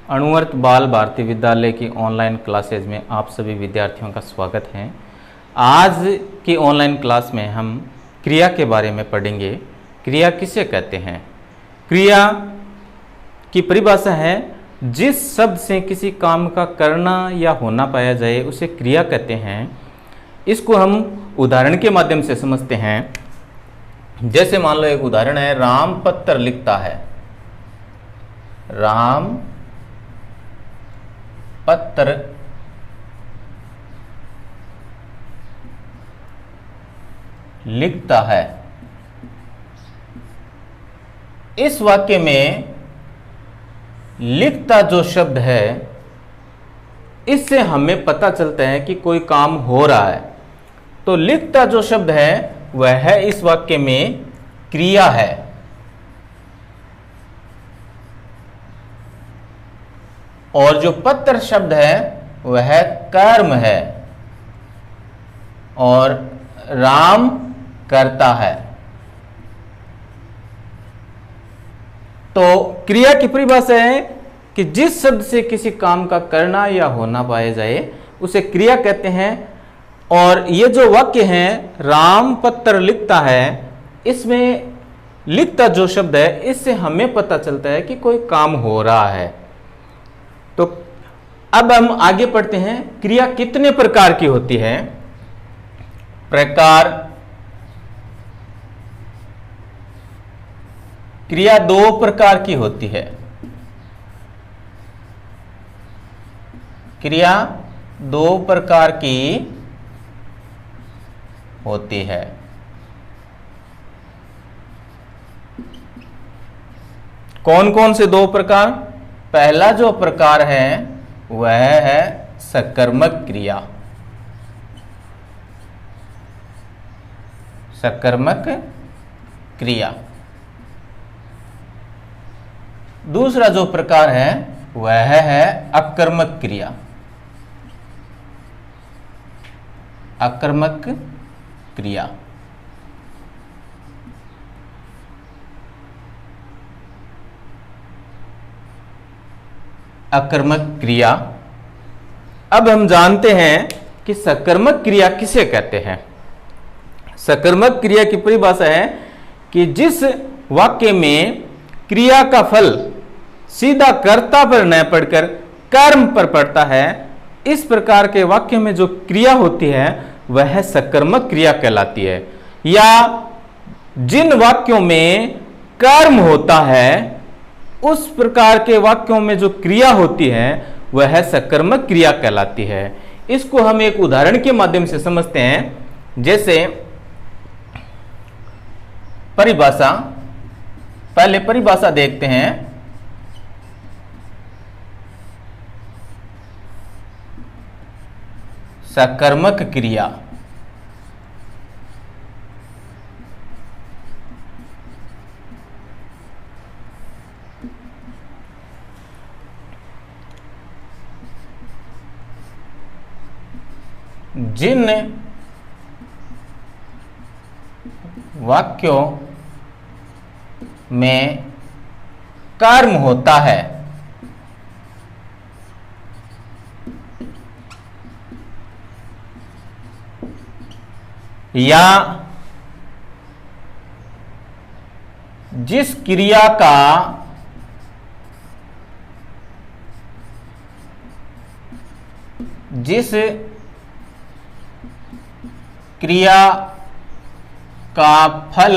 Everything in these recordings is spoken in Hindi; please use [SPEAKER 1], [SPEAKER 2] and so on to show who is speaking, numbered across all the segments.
[SPEAKER 1] अणुवर्त बाल भारती विद्यालय की ऑनलाइन क्लासेज में आप सभी विद्यार्थियों का स्वागत है। आज की ऑनलाइन क्लास में हम क्रिया के बारे में पढ़ेंगे। क्रिया किसे कहते हैं? क्रिया की परिभाषा है जिस शब्द से किसी काम का करना या होना पाया जाए उसे क्रिया कहते हैं। इसको हम उदाहरण के माध्यम से समझते हैं। जैसे मान लो एक उदाहरण है, राम पत्र लिखता है। राम पत्र लिखता है। इस वाक्य में लिखता जो शब्द है, इससे हमें पता चलता है कि कोई काम हो रहा है। तो लिखता जो शब्द है वह है इस वाक्य में क्रिया है। और जो पत्र शब्द है वह कर्म है और राम करता है। तो क्रिया की परिभाषा है कि जिस शब्द से किसी काम का करना या होना पाया जाए उसे क्रिया कहते हैं। और ये जो वाक्य है राम पत्र लिखता है, इसमें लिखता जो शब्द है इससे हमें पता चलता है कि कोई काम हो रहा है। तो अब हम आगे पढ़ते हैं। क्रिया कितने प्रकार की होती है? प्रकार। क्रिया दो प्रकार की होती है। क्रिया दो प्रकार की होती है। कौन कौन से दो प्रकार? पहला जो प्रकार है वह है सकर्मक क्रिया। सकर्मक क्रिया। दूसरा जो प्रकार है वह है अकर्मक क्रिया। अकर्मक क्रिया। अकर्मक क्रिया। अब हम जानते हैं कि सकर्मक क्रिया किसे कहते हैं। सकर्मक क्रिया की परिभाषा है कि जिस वाक्य में क्रिया का फल सीधा कर्ता पर न पड़कर कर्म पर पड़ता है, इस प्रकार के वाक्य में जो क्रिया होती है वह सकर्मक क्रिया कहलाती है। या जिन वाक्यों में कर्म होता है उस प्रकार के वाक्यों में जो क्रिया होती है वह सकर्मक क्रिया कहलाती है। इसको हम एक उदाहरण के माध्यम से समझते हैं। जैसे परिभाषा, पहले परिभाषा देखते हैं। सकर्मक क्रिया। जिन वाक्यों में कर्म होता है या जिस क्रिया का जिस क्रिया का फल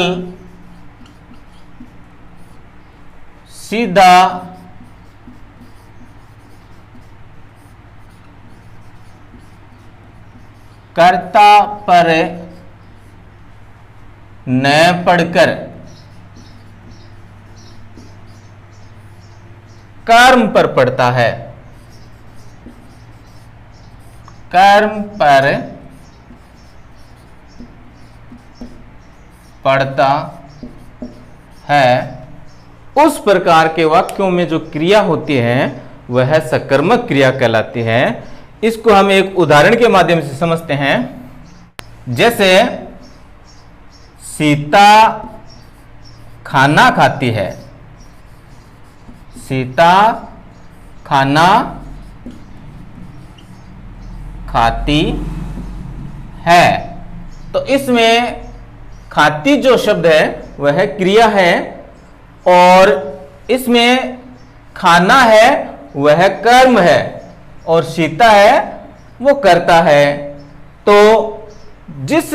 [SPEAKER 1] सीधा कर्ता पर न पड़कर कर्म पर पड़ता है। कर्म पर पड़ता है, उस प्रकार के वाक्यों में जो क्रिया होती है वह सकर्मक क्रिया कहलाती है। इसको हम एक उदाहरण के माध्यम से समझते हैं। जैसे सीता खाना खाती है। सीता खाना खाती है। तो इसमें खाती जो शब्द है वह क्रिया है और इसमें खाना है वह कर्म है और सीता है वो कर्ता है। तो जिस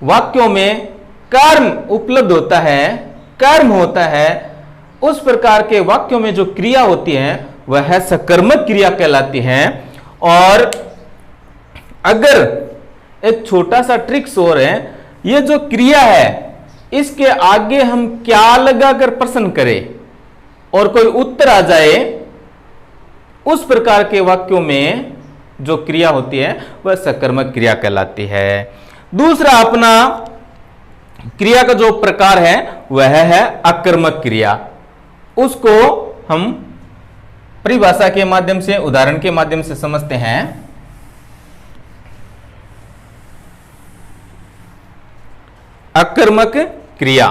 [SPEAKER 1] वाक्यों में कर्म उपलब्ध होता है, कर्म होता है, उस प्रकार के वाक्यों में जो क्रिया होती है वह सकर्मक क्रिया कहलाती है। और अगर एक छोटा सा ट्रिक्स और है, ये जो क्रिया है इसके आगे हम क्या लगाकर प्रश्न करें और कोई उत्तर आ जाए, उस प्रकार के वाक्यों में जो क्रिया होती है वह सकर्मक क्रिया कहलाती है। दूसरा अपना क्रिया का जो प्रकार है वह है अकर्मक क्रिया। उसको हम परिभाषा के माध्यम से, उदाहरण के माध्यम से समझते हैं। अकर्मक क्रिया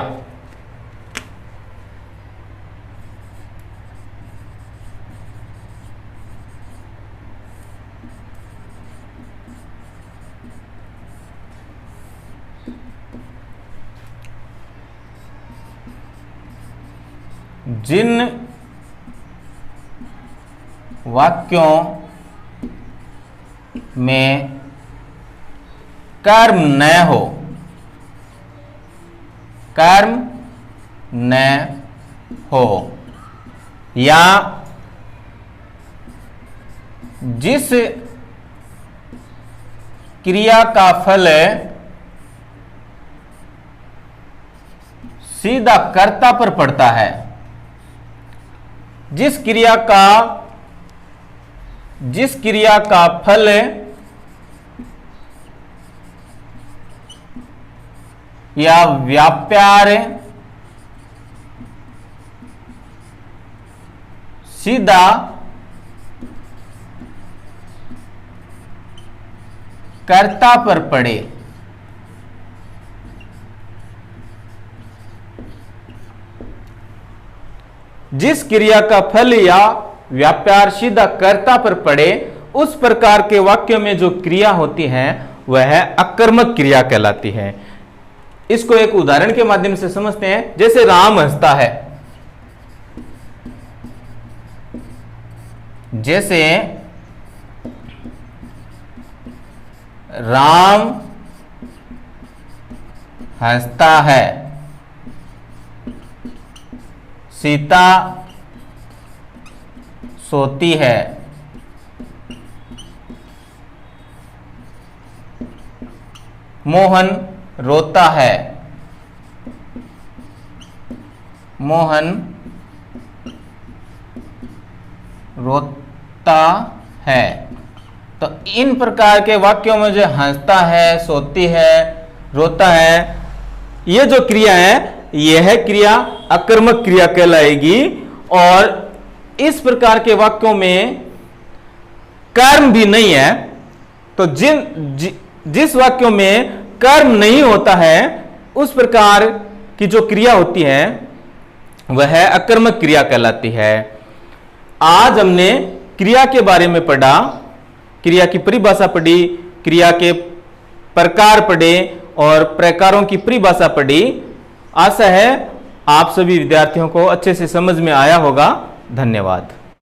[SPEAKER 1] जिन वाक्यों में कर्म न हो, कर्म न हो, या जिस क्रिया का फल सीधा कर्ता पर पड़ता है, जिस क्रिया का फल या व्यापार सीधा कर्ता पर पड़े, जिस क्रिया का फल या व्यापार सीधा कर्ता पर पड़े, उस प्रकार के वाक्यों में जो क्रिया होती है वह अकर्मक क्रिया कहलाती है। इसको एक उदाहरण के माध्यम से समझते हैं। जैसे राम हंसता है, जैसे राम हंसता है, सीता सोती है, मोहन रोता है, मोहन रोता है। तो इन प्रकार के वाक्यों में जो हंसता है, सोती है, रोता है, ये जो क्रिया है यह क्रिया अकर्मक क्रिया कहलाएगी। और इस प्रकार के वाक्यों में कर्म भी नहीं है, तो जिस वाक्यों में कर्म नहीं होता है उस प्रकार की जो क्रिया होती है वह अकर्मक क्रिया कहलाती है। आज हमने क्रिया के बारे में पढ़ा, क्रिया की परिभाषा पढ़ी, क्रिया के प्रकार पढ़े और प्रकारों की परिभाषा पढ़ी। आशा है आप सभी विद्यार्थियों को अच्छे से समझ में आया होगा। धन्यवाद।